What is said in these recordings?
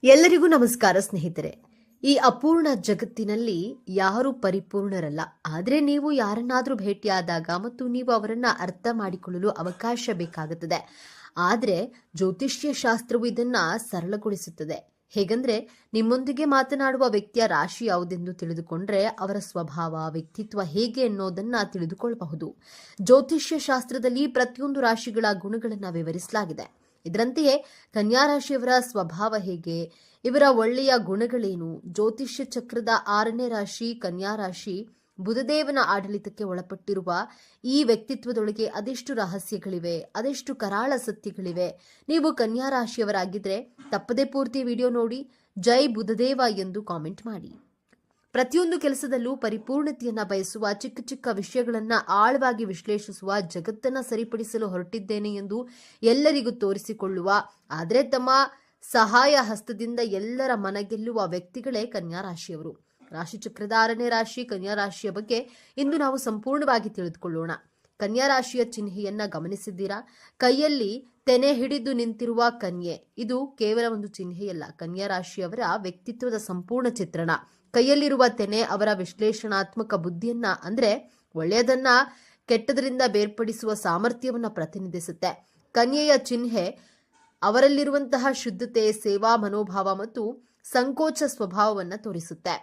ಎಲ್ಲರಿಗೂ ನಮಸ್ಕಾರ ಸ್ನೇಹಿತರೆ. ಈ ಅಪೂರ್ಣ ಜಗತ್ತಿನಲ್ಲಿ ಯಾರು ಪರಿಪೂರ್ಣರಲ್ಲ. ಆದರೆ ನೀವು ಯಾರನ್ನಾದರೂ ಭೇಟಿಯಾದಾಗ ಮತ್ತು ನೀವು ಅವರನ್ನ ಅರ್ಥ ಮಾಡಿಕೊಳ್ಳಲು ಅವಕಾಶ ಬೇಕಾಗುತ್ತದೆ. ಆದರೆ ಜ್ಯೋತಿಷ್ಯ ಶಾಸ್ತ್ರವು ಇದನ್ನ ಸರಳಗೊಳಿಸುತ್ತದೆ. ಹೇಗಂದ್ರೆ, ನಿಮ್ಮೊಂದಿಗೆ ಮಾತನಾಡುವ ವ್ಯಕ್ತಿಯ ರಾಶಿ ಯಾವುದೆಂದು ತಿಳಿದುಕೊಂಡ್ರೆ ಅವರ ಸ್ವಭಾವ, ವ್ಯಕ್ತಿತ್ವ ಹೇಗೆ ಅನ್ನೋದನ್ನ ತಿಳಿದುಕೊಳ್ಳಬಹುದು. ಜ್ಯೋತಿಷ್ಯ ಶಾಸ್ತ್ರದಲ್ಲಿ ಪ್ರತಿಯೊಂದು ರಾಶಿಗಳ ಗುಣಗಳನ್ನ ವಿವರಿಸಲಾಗಿದೆ. ಇದರಂತೆಯೇ ಕನ್ಯಾ ರಾಶಿಯವರ ಸ್ವಭಾವ ಹೇಗೆ, ಇವರ ಒಳ್ಳೆಯ ಗುಣಗಳೇನು, ಜ್ಯೋತಿಷ್ಯ ಚಕ್ರದ 6ನೇ ರಾಶಿ ಕನ್ಯಾ ರಾಶಿ ಬುಧದೇವನ ಆಡಳಿತಕ್ಕೆ ಒಳಪಟ್ಟಿರುವ ಈ ವ್ಯಕ್ತಿತ್ವದೊಳಗೆ ಅದೆಷ್ಟು ರಹಸ್ಯಗಳಿವೆ, ಅದೆಷ್ಟು ಕರಾಳ ಸತ್ಯಗಳಿವೆ. ನೀವು ಕನ್ಯಾ ರಾಶಿಯವರಾಗಿದ್ರೆ ತಪ್ಪದೇ ಪೂರ್ತಿ ವಿಡಿಯೋ ನೋಡಿ ಜೈ ಬುಧದೇವ ಎಂದು ಕಾಮೆಂಟ್ ಮಾಡಿ. ಪ್ರತಿಯೊಂದು ಕೆಲಸದಲ್ಲೂ ಪರಿಪೂರ್ಣತೆಯನ್ನ ಬಯಸುವ, ಚಿಕ್ಕ ಚಿಕ್ಕ ವಿಷಯಗಳನ್ನ ಆಳವಾಗಿ ವಿಶ್ಲೇಷಿಸುವ, ಜಗತ್ತನ್ನ ಸರಿಪಡಿಸಲು ಹೊರಟಿದ್ದೇನೆ ಎಂದು ಎಲ್ಲರಿಗೂ ತೋರಿಸಿಕೊಳ್ಳುವ, ಆದರೆ ತಮ್ಮ ಸಹಾಯ ಹಸ್ತದಿಂದ ಎಲ್ಲರ ಮನಗೆಲ್ಲುವ ವ್ಯಕ್ತಿಗಳೇ ಕನ್ಯಾ ರಾಶಿಯವರು. ರಾಶಿಚಕ್ರದ 6ನೇ ರಾಶಿ ಕನ್ಯಾ ರಾಶಿಯ ಬಗ್ಗೆ ಇಂದು ನಾವು ಸಂಪೂರ್ಣವಾಗಿ ತಿಳಿದುಕೊಳ್ಳೋಣ. ಕನ್ಯಾ ರಾಶಿಯ ಚಿಹ್ನೆಯನ್ನ ಗಮನಿಸಿದ್ದೀರಾ? ಕೈಯಲ್ಲಿ ತೆನೆ ಹಿಡಿದು ನಿಂತಿರುವ ಕನ್ಯೆ, ಇದು ಕೇವಲ ಒಂದು ಚಿಹ್ನೆಯಲ್ಲ, ಕನ್ಯಾ ರಾಶಿಯವರ ವ್ಯಕ್ತಿತ್ವದ ಸಂಪೂರ್ಣ ಚಿತ್ರಣ. ಕೈಯಲ್ಲಿರುವ ತೆನೆ ಅವರ ವಿಶ್ಲೇಷಣಾತ್ಮಕ ಬುದ್ಧಿಯನ್ನ, ಅಂದ್ರೆ ಒಳ್ಳೆಯದನ್ನ ಕೆಟ್ಟದರಿಂದ ಬೇರ್ಪಡಿಸುವ ಸಾಮರ್ಥ್ಯವನ್ನ ಪ್ರತಿನಿಧಿಸುತ್ತೆ. ಕನ್ಯೆಯ ಚಿಹ್ನೆ ಅವರಲ್ಲಿರುವಂತಹ ಶುದ್ಧತೆ, ಸೇವಾ ಮನೋಭಾವ ಮತ್ತು ಸಂಕೋಚ ಸ್ವಭಾವವನ್ನ ತೋರಿಸುತ್ತೆ.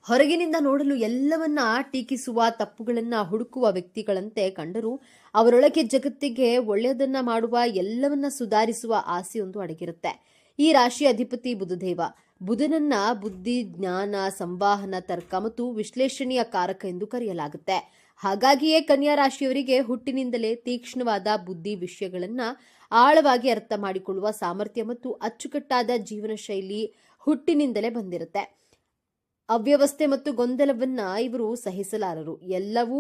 ಹೊರಗಿನಿಂದ ನೋಡಲು ಎಲ್ಲವನ್ನ ಟೀಕಿಸುವ, ತಪ್ಪುಗಳನ್ನ ಹುಡುಕುವ ವ್ಯಕ್ತಿಗಳಂತೆ ಕಂಡರೂ ಅವರೊಳಗೆ ಜಗತ್ತಿಗೆ ಒಳ್ಳೆಯದನ್ನ ಮಾಡುವ, ಎಲ್ಲವನ್ನ ಸುಧಾರಿಸುವ ಆಸೆಯೊಂದು ಅಡಗಿರುತ್ತೆ. ಈ ರಾಶಿಯ ಅಧಿಪತಿ ಬುಧದೇವ. ಬುಧನನ್ನ ಬುದ್ಧಿ, ಜ್ಞಾನ, ಸಂವಹನ, ತರ್ಕ ಮತ್ತು ವಿಶ್ಲೇಷಣೆಯ ಕಾರಕ ಎಂದು ಕರೆಯಲಾಗುತ್ತೆ. ಹಾಗಾಗಿಯೇ ಕನ್ಯಾ ರಾಶಿಯವರಿಗೆ ಹುಟ್ಟಿನಿಂದಲೇ ತೀಕ್ಷ್ಣವಾದ ಬುದ್ಧಿ, ವಿಷಯಗಳನ್ನ ಆಳವಾಗಿ ಅರ್ಥ ಮಾಡಿಕೊಳ್ಳುವ ಸಾಮರ್ಥ್ಯ ಮತ್ತು ಅಚ್ಚುಕಟ್ಟಾದ ಜೀವನ ಶೈಲಿ ಹುಟ್ಟಿನಿಂದಲೇ ಬಂದಿರುತ್ತೆ. ಅವ್ಯವಸ್ಥೆ ಮತ್ತು ಗೊಂದಲವನ್ನ ಇವರು ಸಹಿಸಲಾರರು. ಎಲ್ಲವೂ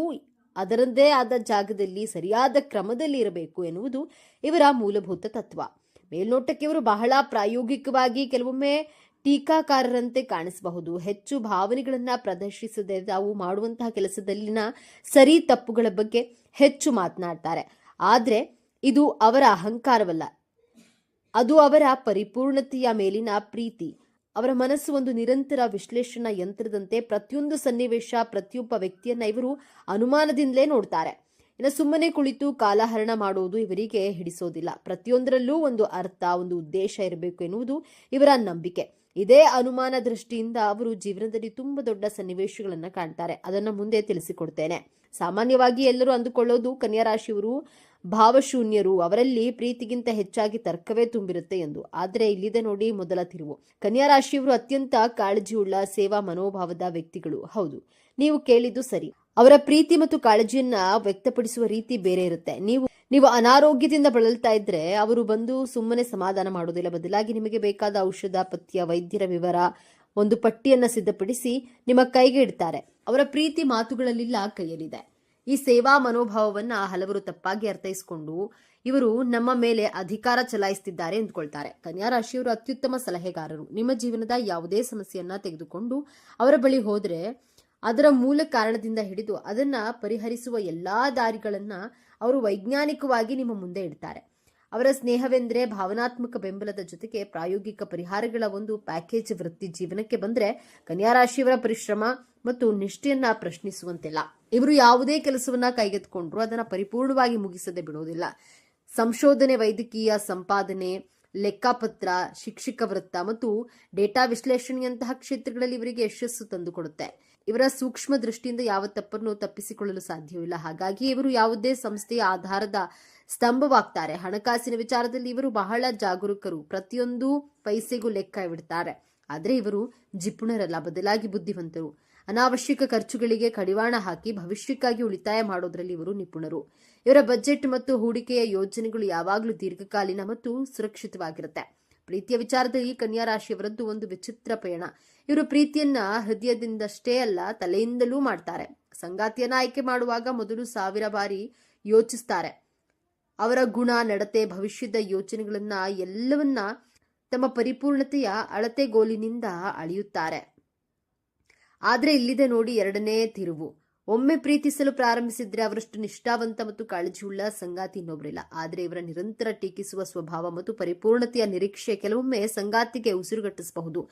ಅದರದ್ದೇ ಆದ ಜಾಗದಲ್ಲಿ ಸರಿಯಾದ ಕ್ರಮದಲ್ಲಿ ಇರಬೇಕು ಎನ್ನುವುದು ಇವರ ಮೂಲಭೂತ ತತ್ವ. ಮೇಲ್ನೋಟಕ್ಕೆ ಇವರು ಬಹಳ ಪ್ರಾಯೋಗಿಕವಾಗಿ, ಕೆಲವೊಮ್ಮೆ ಟೀಕಾಕಾರರಂತೆ ಕಾಣಿಸಬಹುದು. ಹೆಚ್ಚು ಭಾವನೆಗಳನ್ನ ಪ್ರದರ್ಶಿಸದೆ ತಾವು ಮಾಡುವಂತಹ ಕೆಲಸದಲ್ಲಿನ ಸರಿ ತಪ್ಪುಗಳ ಬಗ್ಗೆ ಹೆಚ್ಚು ಮಾತನಾಡ್ತಾರೆ. ಆದ್ರೆ ಇದು ಅವರ ಅಹಂಕಾರವಲ್ಲ, ಅದು ಅವರ ಪರಿಪೂರ್ಣತೆಯ ಮೇಲಿನ ಪ್ರೀತಿ. ಅವರ ಮನಸ್ಸು ಒಂದು ನಿರಂತರ ವಿಶ್ಲೇಷಣಾ ಯಂತ್ರದಂತೆ. ಪ್ರತಿಯೊಂದು ಸನ್ನಿವೇಶ, ಪ್ರತಿಯೊಬ್ಬ ವ್ಯಕ್ತಿಯನ್ನ ಇವರು ಅನುಮಾನದಿಂದಲೇ ನೋಡ್ತಾರೆ. ಇನ್ನು ಸುಮ್ಮನೆ ಕುಳಿತು ಕಾಲಹರಣ ಮಾಡುವುದು ಇವರಿಗೆ ಹಿಡಿಸೋದಿಲ್ಲ. ಪ್ರತಿಯೊಂದರಲ್ಲೂ ಒಂದು ಅರ್ಥ, ಒಂದು ಉದ್ದೇಶ ಇರಬೇಕು ಎನ್ನುವುದು ಇವರ ನಂಬಿಕೆ. ಇದೇ ಅನುಮಾನ ದೃಷ್ಟಿಯಿಂದ ಅವರು ಜೀವನದಲ್ಲಿ ತುಂಬಾ ದೊಡ್ಡ ಸನ್ನಿವೇಶಗಳನ್ನ ಕಾಣ್ತಾರೆ. ಅದನ್ನ ಮುಂದೆ ತಿಳಿಸಿಕೊಡ್ತೇನೆ. ಸಾಮಾನ್ಯವಾಗಿ ಎಲ್ಲರೂ ಅಂದುಕೊಳ್ಳೋದು ಕನ್ಯಾ ರಾಶಿಯವರು ಭಾವಶೂನ್ಯರು, ಅವರಲ್ಲಿ ಪ್ರೀತಿಗಿಂತ ಹೆಚ್ಚಾಗಿ ತರ್ಕವೇ ತುಂಬಿರುತ್ತೆ ಎಂದು. ಆದ್ರೆ ಇಲ್ಲಿದೆ ನೋಡಿ ಮೊದಲ ತಿರುವು. ಕನ್ಯಾ ರಾಶಿಯವರು ಅತ್ಯಂತ ಕಾಳಜಿಯುಳ್ಳ, ಸೇವಾ ಮನೋಭಾವದ ವ್ಯಕ್ತಿಗಳು. ಹೌದು, ನೀವು ಕೇಳಿದ್ದು ಸರಿ. ಅವರ ಪ್ರೀತಿ ಮತ್ತು ಕಾಳಜಿಯನ್ನ ವ್ಯಕ್ತಪಡಿಸುವ ರೀತಿ ಬೇರೆ ಇರುತ್ತೆ. ನೀವು ಅನಾರೋಗ್ಯದಿಂದ ಬಳಲ್ತಾ ಇದ್ರೆ ಅವರು ಬಂದು ಸುಮ್ಮನೆ ಸಮಾಧಾನ ಮಾಡೋದಿಲ್ಲ. ಬದಲಾಗಿ ನಿಮಗೆ ಬೇಕಾದ ಔಷಧ, ಪಥ್ಯ, ವೈದ್ಯರ ವಿವರ, ಒಂದು ಪಟ್ಟಿಯನ್ನ ಸಿದ್ಧಪಡಿಸಿ ನಿಮ್ಮ ಕೈಗೆ ಇಡ್ತಾರೆ. ಅವರ ಪ್ರೀತಿ ಮಾತುಗಳಲ್ಲಿಲ್ಲ, ಕೈಯಲ್ಲಿದೆ. ಈ ಸೇವಾ ಮನೋಭಾವವನ್ನ ಹಲವರು ತಪ್ಪಾಗಿ ಅರ್ಥೈಸಿಕೊಂಡು ಇವರು ನಮ್ಮ ಮೇಲೆ ಅಧಿಕಾರ ಚಲಾಯಿಸುತ್ತಿದ್ದಾರೆ ಎಂದುಕೊಳ್ತಾರೆ. ಕನ್ಯಾ ರಾಶಿಯವರು ಅತ್ಯುತ್ತಮ ಸಲಹೆಗಾರರು. ನಿಮ್ಮ ಜೀವನದ ಯಾವುದೇ ಸಮಸ್ಯೆಯನ್ನ ತೆಗೆದುಕೊಂಡು ಅವರ ಬಳಿ ಹೋದ್ರೆ ಅದರ ಮೂಲ ಕಾರಣದಿಂದ ಹಿಡಿದು ಅದನ್ನ ಪರಿಹರಿಸುವ ಎಲ್ಲಾ ದಾರಿಗಳನ್ನ ಅವರು ವೈಜ್ಞಾನಿಕವಾಗಿ ನಿಮ್ಮ ಮುಂದೆ ಇಡ್ತಾರೆ. ಅವರ ಸ್ನೇಹವೆಂದ್ರೆ ಭಾವನಾತ್ಮಕ ಬೆಂಬಲದ ಜೊತೆಗೆ ಪ್ರಾಯೋಗಿಕ ಪರಿಹಾರಗಳ ಒಂದು ಪ್ಯಾಕೇಜ್. ವೃತ್ತಿ ಜೀವನಕ್ಕೆ ಬಂದ್ರೆ ಕನ್ಯಾ ರಾಶಿಯವರ ಪರಿಶ್ರಮ ಮತ್ತು ನಿಷ್ಠೆಯನ್ನ ಪ್ರಶ್ನಿಸುವಂತಿಲ್ಲ. ಇವರು ಯಾವುದೇ ಕೆಲಸವನ್ನ ಕೈಗೆತ್ತಿಕೊಂಡ್ರು ಅದನ್ನ ಪರಿಪೂರ್ಣವಾಗಿ ಮುಗಿಸದೆ ಬಿಡೋದಿಲ್ಲ. ಸಂಶೋಧನೆ, ವೈದ್ಯಕೀಯ, ಸಂಪಾದನೆ, ಲೆಕ್ಕಪತ್ರ, ಶಿಕ್ಷಕ ವೃತ್ತ ಮತ್ತು ಡೇಟಾ ವಿಶ್ಲೇಷಣೆಯಂತಹ ಕ್ಷೇತ್ರಗಳಲ್ಲಿ ಇವರಿಗೆ ಯಶಸ್ಸು ತಂದುಕೊಡುತ್ತೆ. ಇವರ ಸೂಕ್ಷ್ಮ ದೃಷ್ಟಿಯಿಂದ ಯಾವ ತಪ್ಪನ್ನು ತಪ್ಪಿಸಿಕೊಳ್ಳಲು ಸಾಧ್ಯವಿಲ್ಲ. ಹಾಗಾಗಿ ಇವರು ಯಾವುದೇ ಸಂಸ್ಥೆಯ ಆಧಾರದ ಸ್ತಂಭವಾಗ್ತಾರೆ. ಹಣಕಾಸಿನ ವಿಚಾರದಲ್ಲಿ ಇವರು ಬಹಳ ಜಾಗರೂಕರು. ಪ್ರತಿಯೊಂದು ಪೈಸೆಗೂ ಲೆಕ್ಕ ಇಡ್ತಾರೆ. ಆದ್ರೆ ಇವರು ಜಿಪುಣರಲ್ಲ, ಬದಲಾಗಿ ಬುದ್ಧಿವಂತರು. ಅನಾವಶ್ಯಕ ಖರ್ಚುಗಳಿಗೆ ಕಡಿವಾಣ ಹಾಕಿ ಭವಿಷ್ಯಕ್ಕಾಗಿ ಉಳಿತಾಯ ಮಾಡೋದ್ರಲ್ಲಿ ಇವರು ನಿಪುಣರು. ಇವರ ಬಜೆಟ್ ಮತ್ತು ಹೂಡಿಕೆಯ ಯೋಜನೆಗಳು ಯಾವಾಗಲೂ ದೀರ್ಘಕಾಲೀನ ಮತ್ತು ಸುರಕ್ಷಿತವಾಗಿರುತ್ತೆ. ಪ್ರೀತಿಯ ವಿಚಾರದಲ್ಲಿ ಕನ್ಯಾ ರಾಶಿಯವರದ್ದು ಒಂದು ವಿಚಿತ್ರ ಪಯಣ. ಇವರು ಪ್ರೀತಿಯನ್ನ ಹೃದಯದಿಂದಷ್ಟೇ ಅಲ್ಲ, ತಲೆಯಿಂದಲೂ ಮಾಡ್ತಾರೆ. ಸಂಗಾತಿಯನ್ನ ಆಯ್ಕೆ ಮಾಡುವಾಗ ಮೊದಲು 1000 ಬಾರಿ ಯೋಚಿಸ್ತಾರೆ. ಅವರ ಗುಣ, ನಡತೆ, ಭವಿಷ್ಯದ ಯೋಚನೆಗಳನ್ನ ಎಲ್ಲವನ್ನ ತಮ್ಮ ಪರಿಪೂರ್ಣತೆಯ ಅಳತೆಗೋಲಿನಿಂದ ಅಳೆಯುತ್ತಾರೆ. ಆದ್ರೆ ಇಲ್ಲಿದೆ ನೋಡಿ 2ನೇ ತಿರುವು. ಒಮ್ಮೆ ಪ್ರೀತಿಸಲು ಪ್ರಾರಂಭಿಸಿದ್ರೆ ಅವರಷ್ಟು ನಿಷ್ಠಾವಂತ ಮತ್ತು ಕಾಳಜಿಯುಳ್ಳ ಸಂಗಾತಿ ಇನ್ನೊಬ್ಬರಿಲ್ಲ. ಆದರೆ ಇವರ ನಿರಂತರ ಟೀಕಿಸುವ ಸ್ವಭಾವ ಮತ್ತು ಪರಿಪೂರ್ಣತೆಯ ನಿರೀಕ್ಷೆ ಕೆಲವೊಮ್ಮೆ ಸಂಗಾತಿಗೆ ಉಸಿರುಗಟ್ಟಿಸಬಹುದು.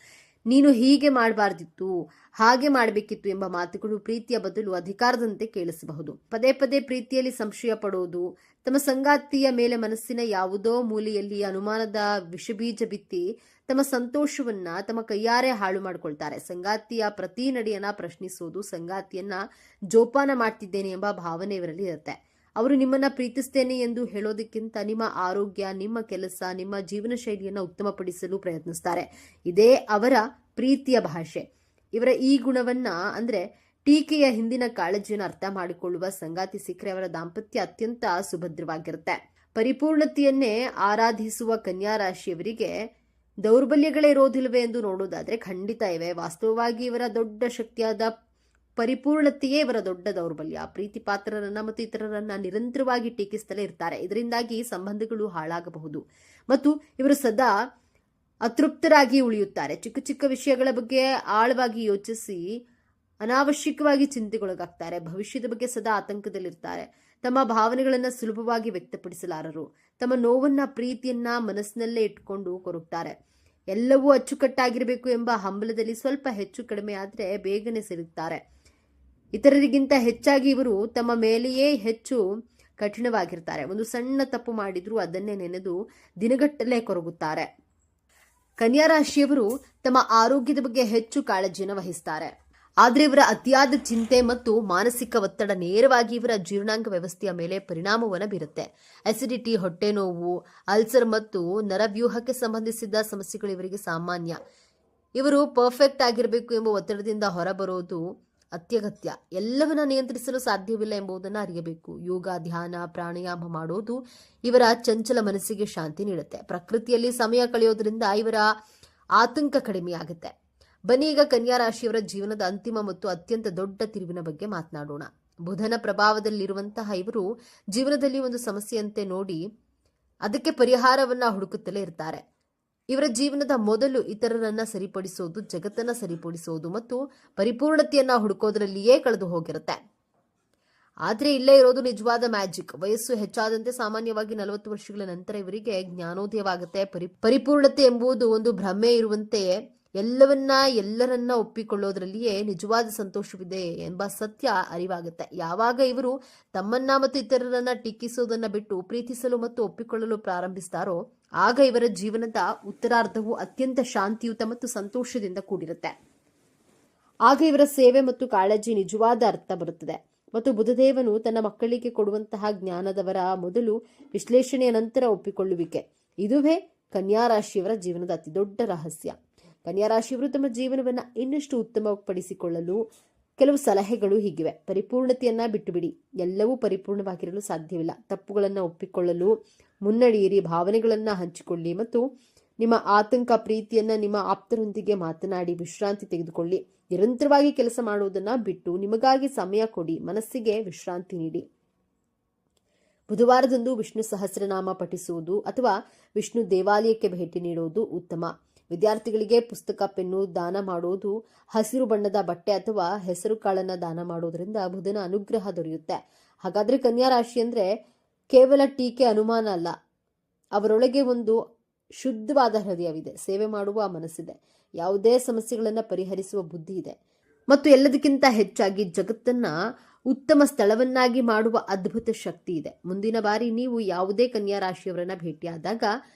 ನೀನು ಹೀಗೆ ಮಾಡಬಾರ್ದಿತ್ತು, ಹಾಗೆ ಮಾಡಬೇಕಿತ್ತು ಎಂಬ ಮಾತುಗಳು ಪ್ರೀತಿಯ ಬದಲು ಅಧಿಕಾರದಂತೆ ಕೇಳಿಸಬಹುದು. ಪದೇ ಪದೇ ಪ್ರೀತಿಯಲ್ಲಿ ಸಂಶಯ ಪಡೋದು, ತಮ್ಮ ಸಂಗಾತಿಯ ಮೇಲೆ ಮನಸ್ಸಿನ ಯಾವುದೋ ಮೂಲೆಯಲ್ಲಿ ಅನುಮಾನದ ವಿಷಬೀಜ ಬಿತ್ತಿ ತಮ್ಮ ಸಂತೋಷವನ್ನ ತಮ್ಮ ಕೈಯಾರೆ ಹಾಳು ಮಾಡಿಕೊಳ್ತಾರೆ. ಸಂಗಾತಿಯ ಪ್ರತಿ ನಡೆಯನ್ನ ಪ್ರಶ್ನಿಸೋದು, ಸಂಗಾತಿಯನ್ನ ಜೋಪಾನ ಮಾಡ್ತಿದ್ದೇನೆ ಎಂಬ ಭಾವನೆ ಇವರಲ್ಲಿ ಇರುತ್ತೆ. ಅವರು ನಿಮ್ಮನ್ನ ಪ್ರೀತಿಸ್ತೇನೆ ಎಂದು ಹೇಳೋದಕ್ಕಿಂತ ನಿಮ್ಮ ಆರೋಗ್ಯ, ನಿಮ್ಮ ಕೆಲಸ, ನಿಮ್ಮ ಜೀವನ ಶೈಲಿಯನ್ನು ಉತ್ತಮಪಡಿಸಲು ಪ್ರಯತ್ನಿಸ್ತಾರೆ. ಇದೇ ಅವರ ಪ್ರೀತಿಯ ಭಾಷೆ. ಇವರ ಈ ಗುಣವನ್ನ ಅಂದ್ರೆ ಟೀಕೆಯ ಹಿಂದಿನ ಕಾಳಜಿಯನ್ನು ಅರ್ಥ ಮಾಡಿಕೊಳ್ಳುವ ಸಂಗಾತಿ ಸಿಕ್ಕರೆ ಅವರ ದಾಂಪತ್ಯ ಅತ್ಯಂತ ಸುಭದ್ರವಾಗಿರುತ್ತೆ. ಪರಿಪೂರ್ಣತೆಯನ್ನೇ ಆರಾಧಿಸುವ ಕನ್ಯಾ ರಾಶಿಯವರಿಗೆ ದೌರ್ಬಲ್ಯಗಳೇ ಇರೋದಿಲ್ವೇ ಎಂದು ನೋಡೋದಾದ್ರೆ ಖಂಡಿತ ಇವೆ. ವಾಸ್ತವವಾಗಿ ಇವರ ದೊಡ್ಡ ಶಕ್ತಿಯಾದ ಪರಿಪೂರ್ಣತೆಯೇ ಇವರ ದೊಡ್ಡ ದೌರ್ಬಲ್ಯ. ಪ್ರೀತಿ ಪಾತ್ರರನ್ನ ಮತ್ತು ಇತರರನ್ನ ನಿರಂತರವಾಗಿ ಟೀಕಿಸುತ್ತಲೇ ಇರ್ತಾರೆ. ಇದರಿಂದಾಗಿ ಸಂಬಂಧಗಳು ಹಾಳಾಗಬಹುದು ಮತ್ತು ಇವರು ಸದಾ ಅತೃಪ್ತರಾಗಿ ಉಳಿಯುತ್ತಾರೆ. ಚಿಕ್ಕ ಚಿಕ್ಕ ವಿಷಯಗಳ ಬಗ್ಗೆ ಆಳವಾಗಿ ಯೋಚಿಸಿ ಅನಾವಶ್ಯಕವಾಗಿ ಚಿಂತೆಗೊಳಗಾಗ್ತಾರೆ. ಭವಿಷ್ಯದ ಬಗ್ಗೆ ಸದಾ ಆತಂಕದಲ್ಲಿರ್ತಾರೆ. ತಮ್ಮ ಭಾವನೆಗಳನ್ನ ಸುಲಭವಾಗಿ ವ್ಯಕ್ತಪಡಿಸಲಾರರು. ತಮ್ಮ ನೋವನ್ನ, ಪ್ರೀತಿಯನ್ನ ಮನಸ್ಸಿನಲ್ಲೇ ಇಟ್ಕೊಂಡು ಕೊರಗ್ತಾರೆ. ಎಲ್ಲವೂ ಅಚ್ಚುಕಟ್ಟಾಗಿರಬೇಕು ಎಂಬ ಹಂಬಲದಲ್ಲಿ ಸ್ವಲ್ಪ ಹೆಚ್ಚು ಕಡಿಮೆ ಆದರೆ ಬೇಗನೆ ಸಿಲುಕ್ತಾರೆ. ಇತರರಿಗಿಂತ ಹೆಚ್ಚಾಗಿ ಇವರು ತಮ್ಮ ಮೇಲೆಯೇ ಹೆಚ್ಚು ಕಠಿಣವಾಗಿರ್ತಾರೆ. ಒಂದು ಸಣ್ಣ ತಪ್ಪು ಮಾಡಿದ್ರೂ ಅದನ್ನೇ ನೆನೆದು ದಿನಗಟ್ಟಲೆ ಕೊರಗುತ್ತಾರೆ. ಕನ್ಯಾ ರಾಶಿಯವರು ತಮ್ಮ ಆರೋಗ್ಯದ ಬಗ್ಗೆ ಹೆಚ್ಚು ಕಾಳಜಿಯನ್ನು ವಹಿಸ್ತಾರೆ. ಆದರೆ ಇವರ ಅತಿಯಾದ ಚಿಂತೆ ಮತ್ತು ಮಾನಸಿಕ ಒತ್ತಡ ನೇರವಾಗಿ ಇವರ ಜೀರ್ಣಾಂಗ ವ್ಯವಸ್ಥೆಯ ಮೇಲೆ ಪರಿಣಾಮವನ್ನು ಬೀರುತ್ತೆ. ಅಸಿಡಿಟಿ, ಹೊಟ್ಟೆ ನೋವು, ಅಲ್ಸರ್ ಮತ್ತು ನರವ್ಯೂಹಕ್ಕೆ ಸಂಬಂಧಿಸಿದ ಸಮಸ್ಯೆಗಳು ಇವರಿಗೆ ಸಾಮಾನ್ಯ. ಇವರು ಪರ್ಫೆಕ್ಟ್ ಆಗಿರಬೇಕು ಎಂಬ ಒತ್ತಡದಿಂದ ಹೊರಬರೋದು ಅತ್ಯಗತ್ಯ. ಎಲ್ಲವನ್ನ ನಿಯಂತ್ರಿಸಲು ಸಾಧ್ಯವಿಲ್ಲ ಎಂಬುದನ್ನು ಅರಿಯಬೇಕು. ಯೋಗ, ಧ್ಯಾನ, ಪ್ರಾಣಾಯಾಮ ಮಾಡೋದು ಇವರ ಚಂಚಲ ಮನಸ್ಸಿಗೆ ಶಾಂತಿ ನೀಡುತ್ತೆ. ಪ್ರಕೃತಿಯಲ್ಲಿ ಸಮಯ ಕಳೆಯೋದ್ರಿಂದ ಇವರ ಆತಂಕ ಕಡಿಮೆಯಾಗುತ್ತೆ. ಬನ್ನಿ ಈಗ ಕನ್ಯಾ ರಾಶಿಯವರ ಜೀವನದ ಅಂತಿಮ ಮತ್ತು ಅತ್ಯಂತ ದೊಡ್ಡ ತಿರುವಿನ ಬಗ್ಗೆ ಮಾತನಾಡೋಣ. ಬುಧನ ಪ್ರಭಾವದಲ್ಲಿರುವಂತಹ ಇವರು ಜೀವನದಲ್ಲಿ ಒಂದು ಸಮಸ್ಯೆಯಂತೆ ನೋಡಿ ಅದಕ್ಕೆ ಪರಿಹಾರವನ್ನ ಹುಡುಕುತ್ತಲೇ ಇರ್ತಾರೆ. ಇವರ ಜೀವನದ ಮೊದಲು ಇತರರನ್ನ ಸರಿಪಡಿಸೋದು, ಜಗತ್ತನ್ನ ಸರಿಪಡಿಸೋದು ಮತ್ತು ಪರಿಪೂರ್ಣತೆಯನ್ನ ಹುಡುಕೋದ್ರಲ್ಲಿಯೇ ಕಳೆದು ಹೋಗಿರುತ್ತೆ. ಆದ್ರೆ ಇಲ್ಲೇ ಇರೋದು ನಿಜವಾದ ಮ್ಯಾಜಿಕ್. ವಯಸ್ಸು ಹೆಚ್ಚಾದಂತೆ ಸಾಮಾನ್ಯವಾಗಿ 40 ವರ್ಷಗಳ ನಂತರ ಇವರಿಗೆ ಜ್ಞಾನೋದಯವಾಗುತ್ತೆ. ಪರಿಪೂರ್ಣತೆ ಎಂಬುದು ಒಂದು ಭ್ರಮೆ ಇರುವಂತೆಯೇ ಎಲ್ಲರನ್ನ ಒಪ್ಪಿಕೊಳ್ಳೋದ್ರಲ್ಲಿಯೇ ನಿಜವಾದ ಸಂತೋಷವಿದೆ ಎಂಬ ಸತ್ಯ ಅರಿವಾಗುತ್ತೆ. ಯಾವಾಗ ಇವರು ತಮ್ಮನ್ನ ಮತ್ತು ಇತರರನ್ನ ಟೀಕಿಸೋದನ್ನ ಬಿಟ್ಟು ಪ್ರೀತಿಸಲು ಮತ್ತು ಒಪ್ಪಿಕೊಳ್ಳಲು ಪ್ರಾರಂಭಿಸ್ತಾರೋ ಆಗ ಇವರ ಜೀವನದ ಉತ್ತರಾರ್ಧವು ಅತ್ಯಂತ ಶಾಂತಿಯುತ ಮತ್ತು ಸಂತೋಷದಿಂದ ಕೂಡಿರುತ್ತೆ. ಆಗ ಇವರ ಸೇವೆ ಮತ್ತು ಕಾಳಜಿ ನಿಜವಾದ ಅರ್ಥ ಬರುತ್ತದೆ. ಮತ್ತು ಬುಧದೇವನು ತನ್ನ ಮಕ್ಕಳಿಗೆ ಕೊಡುವಂತಹ ಜ್ಞಾನದವರ ಮೊದಲು ವಿಶ್ಲೇಷಣೆಯ ನಂತರ ಒಪ್ಪಿಕೊಳ್ಳುವಿಕೆ. ಇದುವೇ ಕನ್ಯಾ ರಾಶಿಯವರ ಜೀವನದ ಅತಿ ದೊಡ್ಡ ರಹಸ್ಯ. ಕನ್ಯಾ ರಾಶಿಯವರು ತಮ್ಮ ಜೀವನವನ್ನು ಇನ್ನಷ್ಟು ಉತ್ತಮಪಡಿಸಿಕೊಳ್ಳಲು ಕೆಲವು ಸಲಹೆಗಳು ಹೀಗಿವೆ. ಪರಿಪೂರ್ಣತೆಯನ್ನ ಬಿಟ್ಟು ಬಿಡಿ. ಎಲ್ಲವೂ ಪರಿಪೂರ್ಣವಾಗಿರಲು ಸಾಧ್ಯವಿಲ್ಲ. ತಪ್ಪುಗಳನ್ನು ಒಪ್ಪಿಕೊಳ್ಳಲು ಮುನ್ನಡೆಯಿರಿ. ಭಾವನೆಗಳನ್ನ ಹಂಚಿಕೊಳ್ಳಿ ಮತ್ತು ನಿಮ್ಮ ಆತಂಕ, ಪ್ರೀತಿಯನ್ನ ನಿಮ್ಮ ಆಪ್ತರೊಂದಿಗೆ ಮಾತನಾಡಿ ವಿಶ್ರಾಂತಿ ತೆಗೆದುಕೊಳ್ಳಿ. ನಿರಂತರವಾಗಿ ಕೆಲಸ ಮಾಡುವುದನ್ನ ಬಿಟ್ಟು ನಿಮಗಾಗಿ ಸಮಯ ಕೊಡಿ. ಮನಸ್ಸಿಗೆ ವಿಶ್ರಾಂತಿ ನೀಡಿ. ಬುಧವಾರದಂದು ವಿಷ್ಣು ಸಹಸ್ರನಾಮ ಪಠಿಸುವುದು ಅಥವಾ ವಿಷ್ಣು ದೇವಾಲಯಕ್ಕೆ ಭೇಟಿ ನೀಡುವುದು ಉತ್ತಮ. ವಿದ್ಯಾರ್ಥಿಗಳಿಗೆ ಪುಸ್ತಕ, ಪೆನ್ನು ದಾನ ಮಾಡೋದು, ಹಸಿರು ಬಣ್ಣದ ಬಟ್ಟೆ ಅಥವಾ ಹೆಸರು ಕಾಳನ್ನ ದಾನ ಮಾಡೋದ್ರಿಂದ ಬುಧನ ಅನುಗ್ರಹ ದೊರೆಯುತ್ತೆ. ಹಾಗಾದ್ರೆ ಕನ್ಯಾ ರಾಶಿ ಅಂದ್ರೆ ಕೇವಲ ಟೀಕೆ, ಅನುಮಾನ ಅಲ್ಲ. ಅವರೊಳಗೆ ಒಂದು ಶುದ್ಧವಾದ ಹೃದಯವಿದೆ, ಸೇವೆ ಮಾಡುವ ಮನಸ್ಸಿದೆ, ಯಾವುದೇ ಸಮಸ್ಯೆಗಳನ್ನ ಪರಿಹರಿಸುವ ಬುದ್ಧಿ ಇದೆ ಮತ್ತು ಎಲ್ಲದಕ್ಕಿಂತ ಹೆಚ್ಚಾಗಿ ಜಗತ್ತನ್ನ ಉತ್ತಮ ಸ್ಥಳವನ್ನಾಗಿ ಮಾಡುವ ಅದ್ಭುತ ಶಕ್ತಿ ಇದೆ. ಮುಂದಿನ ಬಾರಿ ನೀವು ಯಾವುದೇ ಕನ್ಯಾ ರಾಶಿಯವರನ್ನ ಭೇಟಿಯಾದಾಗ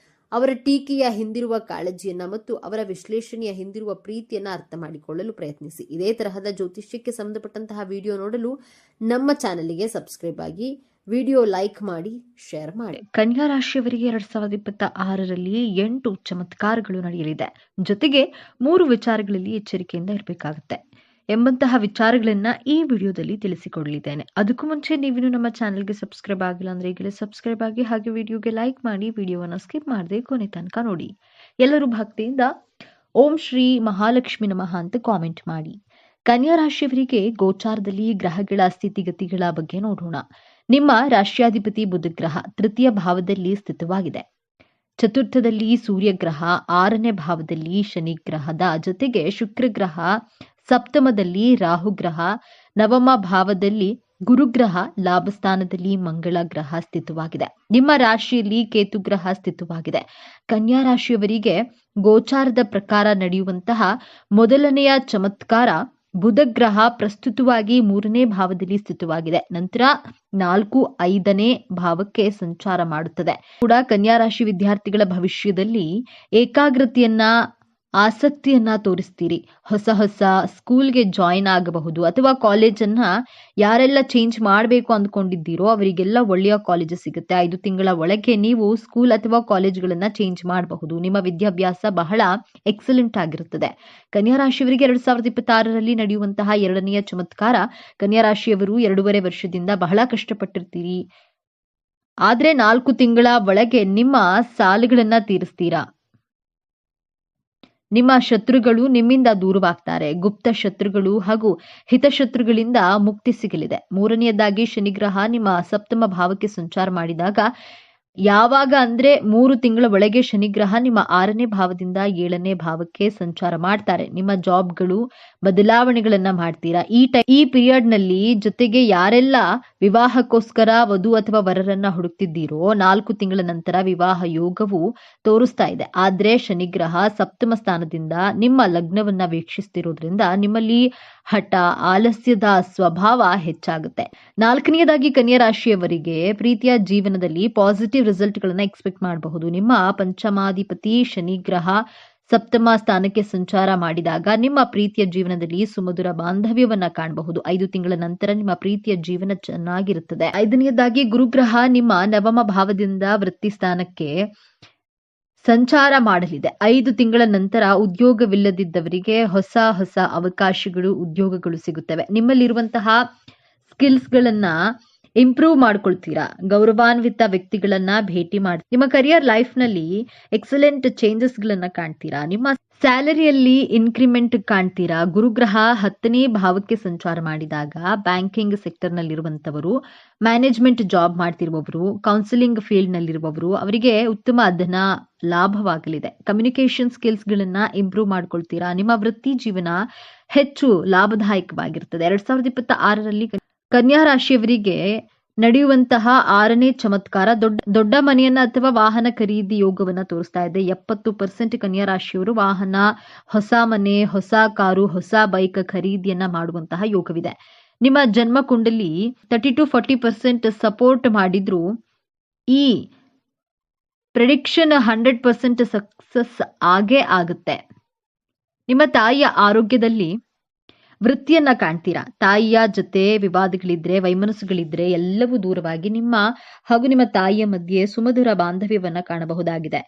ಅವರ ಟೀಕೆಯ ಹಿಂದಿರುವ ಕಾಳಜಿಯನ್ನ ಮತ್ತು ಅವರ ವಿಶ್ಲೇಷಣೆಯ ಹಿಂದಿರುವ ಪ್ರೀತಿಯನ್ನ ಅರ್ಥ ಮಾಡಿಕೊಳ್ಳಲು ಪ್ರಯತ್ನಿಸಿ. ಇದೇ ತರಹದ ಜ್ಯೋತಿಷ್ಯಕ್ಕೆ ಸಂಬಂಧಪಟ್ಟಂತಹ ವಿಡಿಯೋ ನೋಡಲು ನಮ್ಮ ಚಾನೆಲ್ಗೆ ಸಬ್ಸ್ಕ್ರೈಬ್ ಆಗಿ, ವಿಡಿಯೋ ಲೈಕ್ ಮಾಡಿ, ಶೇರ್ ಮಾಡಿ. ಕನ್ಯಾ ರಾಶಿಯವರಿಗೆ 2026ರಲ್ಲಿ 8 ಚಮತ್ಕಾರಗಳು ನಡೆಯಲಿದೆ. ಜೊತೆಗೆ 3 ವಿಚಾರಗಳಲ್ಲಿ ಎಚ್ಚರಿಕೆಯಿಂದ ಇರಬೇಕಾಗುತ್ತೆ ಎಂಬಂತಹ ವಿಚಾರಗಳನ್ನ ಈ ವಿಡಿಯೋದಲ್ಲಿ ತಿಳಿಸಿಕೊಡಲಿದ್ದೇನೆ. ಅದಕ್ಕೂ ಮುಂಚೆ ನೀವಿನ್ನು ನಮ್ಮ ಚಾನೆಲ್ಗೆ ಸಬ್ಸ್ಕ್ರೈಬ್ ಆಗಿಲ್ಲ ಅಂದ್ರೆ ಈಗಲೇ ಸಬ್ಸ್ಕ್ರೈಬ್ ಆಗಿ, ಹಾಗೆ ವಿಡಿಯೋಗೆ ಲೈಕ್ ಮಾಡಿ, ವಿಡಿಯೋವನ್ನ ಸ್ಕಿಪ್ ಮಾಡದೆ ಕೊನೆ ತನಕ ನೋಡಿ. ಎಲ್ಲರೂ ಭಕ್ತಿಯಿಂದ ಓಂ ಶ್ರೀ ಮಹಾಲಕ್ಷ್ಮಿ ನಮಃ ಅಂತ ಕಾಮೆಂಟ್ ಮಾಡಿ. ಕನ್ಯಾ ರಾಶಿಯವರಿಗೆ ಗೋಚಾರದಲ್ಲಿ ಗ್ರಹಗಳ ಸ್ಥಿತಿಗತಿಗಳ ಬಗ್ಗೆ ನೋಡೋಣ. ನಿಮ್ಮ ರಾಶಿಯಾಧಿಪತಿ ಬುಧ ಗ್ರಹ 3ಯ ಭಾವದಲ್ಲಿ ಸ್ಥಿತವಾಗಿದೆ. 4ಥದಲ್ಲಿ ಸೂರ್ಯ ಗ್ರಹ, 6ನೇ ಭಾವದಲ್ಲಿ ಶನಿ ಗ್ರಹದ ಜೊತೆಗೆ ಶುಕ್ರ ಗ್ರಹ, 7ಮದಲ್ಲಿ ರಾಹು ಗ್ರಹ, ನವಮ ಭಾವದಲ್ಲಿ ಗುರುಗ್ರಹ, ಲಾಭಸ್ಥಾನದಲ್ಲಿ ಮಂಗಳ ಗ್ರಹ ಸ್ಥಿತವಾಗಿದೆ. ನಿಮ್ಮ ರಾಶಿಯಲ್ಲಿ ಕೇತು ಗ್ರಹ ಸ್ಥಿತವಾಗಿದೆ. ಕನ್ಯಾ ರಾಶಿಯವರಿಗೆ ಗೋಚಾರದ ಪ್ರಕಾರ ನಡೆಯುವಂತಹ ಮೊದಲನೆಯ ಚಮತ್ಕಾರ, ಬುಧ ಗ್ರಹ ಪ್ರಸ್ತುತವಾಗಿ 3ನೇ ಭಾವದಲ್ಲಿ ಸ್ಥಿತವಾಗಿದೆ. ನಂತರ 4, 5ನೇ ಭಾವಕ್ಕೆ ಸಂಚಾರ ಮಾಡುತ್ತದೆ. ಕೂಡ ಕನ್ಯಾ ರಾಶಿ ವಿದ್ಯಾರ್ಥಿಗಳ ಭವಿಷ್ಯದಲ್ಲಿ ಏಕಾಗ್ರತೆಯನ್ನ, ಆಸಕ್ತಿಯನ್ನ ತೋರಿಸ್ತೀರಿ. ಹೊಸ ಸ್ಕೂಲ್ಗೆ ಜಾಯಿನ್ ಆಗಬಹುದು ಅಥವಾ ಕಾಲೇಜನ್ನ ಯಾರೆಲ್ಲ ಚೇಂಜ್ ಮಾಡಬೇಕು ಅಂದ್ಕೊಂಡಿದ್ದೀರೋ ಅವರಿಗೆಲ್ಲ ಒಳ್ಳೆಯ ಕಾಲೇಜ್ ಸಿಗುತ್ತೆ. 5 ತಿಂಗಳ ಒಳಗೆ ನೀವು ಸ್ಕೂಲ್ ಅಥವಾ ಕಾಲೇಜ್ಗಳನ್ನ ಚೇಂಜ್ ಮಾಡಬಹುದು. ನಿಮ್ಮ ವಿದ್ಯಾಭ್ಯಾಸ ಬಹಳ ಎಕ್ಸಲೆಂಟ್ ಆಗಿರುತ್ತದೆ. ಕನ್ಯಾ ರಾಶಿಯವರಿಗೆ 2026ರಲ್ಲಿ ನಡೆಯುವಂತಹ 2ನೆಯ ಚಮತ್ಕಾರ, ಕನ್ಯಾ ರಾಶಿಯವರು 2.5 ವರ್ಷದಿಂದ ಬಹಳ ಕಷ್ಟಪಟ್ಟಿರ್ತೀರಿ. ಆದ್ರೆ 4 ತಿಂಗಳ ಒಳಗೆ ನಿಮ್ಮ ಸಾಲಗಳನ್ನ ತೀರಿಸ್ತೀರಾ. ನಿಮ್ಮ ಶತ್ರುಗಳು ನಿಮ್ಮಿಂದ ದೂರವಾಗ್ತಾರೆ. ಗುಪ್ತ ಶತ್ರುಗಳು ಹಾಗೂ ಹಿತಶತ್ರುಗಳಿಂದ ಮುಕ್ತಿ ಸಿಗಲಿದೆ. 3ನೇದಾಗಿ ಶನಿಗ್ರಹ ನಿಮ್ಮ ಸಪ್ತಮ ಭಾವಕ್ಕೆ ಸಂಚಾರ ಮಾಡಿದಾಗ, ಯಾವಾಗ ಅಂದ್ರೆ 3 ತಿಂಗಳ ಒಳಗೆ ಶನಿಗ್ರಹ ನಿಮ್ಮ 6ನೇ ಭಾವದಿಂದ 7ನೇ ಭಾವಕ್ಕೆ ಸಂಚಾರ ಮಾಡ್ತಾರೆ. ನಿಮ್ಮ ಜಾಬ್ಗಳು ಬದಲಾವಣೆಗಳನ್ನ ಮಾಡ್ತೀರಾ. ಈ ಪೀರಿಯಡ್ ನಲ್ಲಿ ಜೊತೆಗೆ ಯಾರೆಲ್ಲ ವಿವಾಹಕ್ಕೋಸ್ಕರ ವಧು ಅಥವಾ ವರರನ್ನ ಹುಡುಕ್ತಿದ್ದೀರೋ 4 ತಿಂಗಳ ನಂತರ ವಿವಾಹ ಯೋಗವು ತೋರಿಸ್ತಾ ಇದೆ. ಆದ್ರೆ ಶನಿಗ್ರಹ ಸಪ್ತಮ ಸ್ಥಾನದಿಂದ ನಿಮ್ಮ ಲಗ್ನವನ್ನ ವೀಕ್ಷಿಸ್ತಿರೋದ್ರಿಂದ ನಿಮ್ಮಲ್ಲಿ ಹಠ, ಆಲಸ್ಯದ ಸ್ವಭಾವ ಹೆಚ್ಚಾಗುತ್ತೆ. 4ನೇದಾಗಿ ಕನ್ಯಾ ರಾಶಿಯವರಿಗೆ ಪ್ರೀತಿಯ ಜೀವನದಲ್ಲಿ ಪಾಸಿಟಿವ್ ರಿಸಲ್ಟ್ ಗಳನ್ನ ಎಕ್ಸ್ಪೆಕ್ಟ್ ಮಾಡಬಹುದು. ನಿಮ್ಮ ಪಂಚಮಾಧಿಪತಿ ಶನಿಗ್ರಹ ಸಪ್ತಮ ಸ್ಥಾನಕ್ಕೆ ಸಂಚಾರ ಮಾಡಿದಾಗ ನಿಮ್ಮ ಪ್ರೀತಿಯ ಜೀವನದಲ್ಲಿ ಸುಮಧುರ ಬಾಂಧವ್ಯವನ್ನ ಕಾಣಬಹುದು. 5 ತಿಂಗಳ ನಂತರ ನಿಮ್ಮ ಪ್ರೀತಿಯ ಜೀವನ ಚೆನ್ನಾಗಿರುತ್ತದೆ. 5ನೇದಾಗಿ ಗುರುಗ್ರಹ ನಿಮ್ಮ ನವಮ ಭಾವದಿಂದ ವೃತ್ತಿ ಸ್ಥಾನಕ್ಕೆ ಸಂಚಾರ ಮಾಡಲಿದೆ. 5 ತಿಂಗಳ ನಂತರ ಉದ್ಯೋಗವಿಲ್ಲದಿದ್ದವರಿಗೆ ಹೊಸ ಅವಕಾಶಗಳು, ಉದ್ಯೋಗಗಳು ಸಿಗುತ್ತವೆ. ನಿಮ್ಮಲ್ಲಿರುವಂತಹ ಸ್ಕಿಲ್ಸ್ಗಳನ್ನ ಇಂಪ್ರೂವ್ ಮಾಡ್ಕೊಳ್ತೀರಾ. ಗೌರವಾನ್ವಿತ ವ್ಯಕ್ತಿಗಳನ್ನ ಭೇಟಿ ಮಾಡಿ ನಿಮ್ಮ ಕರಿಯರ್ ಲೈಫ್ ನಲ್ಲಿ ಎಕ್ಸಲೆಂಟ್ ಚೇಂಜಸ್ ಗಳನ್ನ ಕಾಣ್ತೀರಾ. ನಿಮ್ಮ ಸ್ಯಾಲರಿಯಲ್ಲಿ ಇನ್ಕ್ರಿಮೆಂಟ್ ಕಾಣ್ತೀರಾ. ಗುರುಗ್ರಹ 10ನೇ ಭಾವಕ್ಕೆ ಸಂಚಾರ ಮಾಡಿದಾಗ ಬ್ಯಾಂಕಿಂಗ್ ಸೆಕ್ಟರ್ ನಲ್ಲಿರುವಂತವರು, ಮ್ಯಾನೇಜ್ಮೆಂಟ್ ಜಾಬ್ ಮಾಡ್ತಿರುವವರು, ಕೌನ್ಸಿಲಿಂಗ್ ಫೀಲ್ಡ್ ನಲ್ಲಿರುವವರು ಅವರಿಗೆ ಉತ್ತಮ ಧನ ಲಾಭವಾಗಲಿದೆ. ಕಮ್ಯುನಿಕೇಶನ್ ಸ್ಕಿಲ್ಸ್ ಗಳನ್ನ ಇಂಪ್ರೂವ್ ಮಾಡ್ಕೊಳ್ತೀರಾ. ನಿಮ್ಮ ವೃತ್ತಿ ಜೀವನ ಹೆಚ್ಚು ಲಾಭದಾಯಕವಾಗಿರುತ್ತದೆ. 2026ರಲ್ಲಿ ಕನ್ಯಾ ರಾಶಿಯವರಿಗೆ ನಡೆಯುವಂತಹ 6ನೇ ಚಮತ್ಕಾರ ದೊಡ್ಡ ಮನೆಯನ್ನ ಅಥವಾ ವಾಹನ ಖರೀದಿ ಯೋಗವನ್ನ ತೋರಿಸ್ತಾ ಇದೆ. 70% ಕನ್ಯಾ ರಾಶಿಯವರು ವಾಹನ, ಹೊಸ ಮನೆ, ಹೊಸ ಕಾರು, ಹೊಸ ಬೈಕ್ ಖರೀದಿಯನ್ನ ಮಾಡುವಂತಹ ಯೋಗವಿದೆ. ನಿಮ್ಮ ಜನ್ಮ ಕುಂಡಲಿ 30-40% ಸಪೋರ್ಟ್ ಮಾಡಿದ್ರು ಈ ಪ್ರೆಡಿಕ್ಷನ್ 100% ಸಕ್ಸಸ್ ಆಗೇ ಆಗುತ್ತೆ. ನಿಮ್ಮ ತಾಯಿಯ ಆರೋಗ್ಯದಲ್ಲಿ ವೃತ್ತಿಯನ್ನ ಕಾಣ್ತೀರಾ. ತಾಯಿಯ ಜೊತೆ ವಿವಾದಗಳಿದ್ರೆ, ವೈಮನಸ್ಸುಗಳಿದ್ರೆ ಎಲ್ಲವೂ ದೂರವಾಗಿ ನಿಮ್ಮ ಹಾಗೂ ನಿಮ್ಮ ತಾಯಿಯ ಮಧ್ಯೆ ಸುಮಧುರ ಬಾಂಧವ್ಯವನ್ನ ಕಾಣಬಹುದಾಗಿದೆ.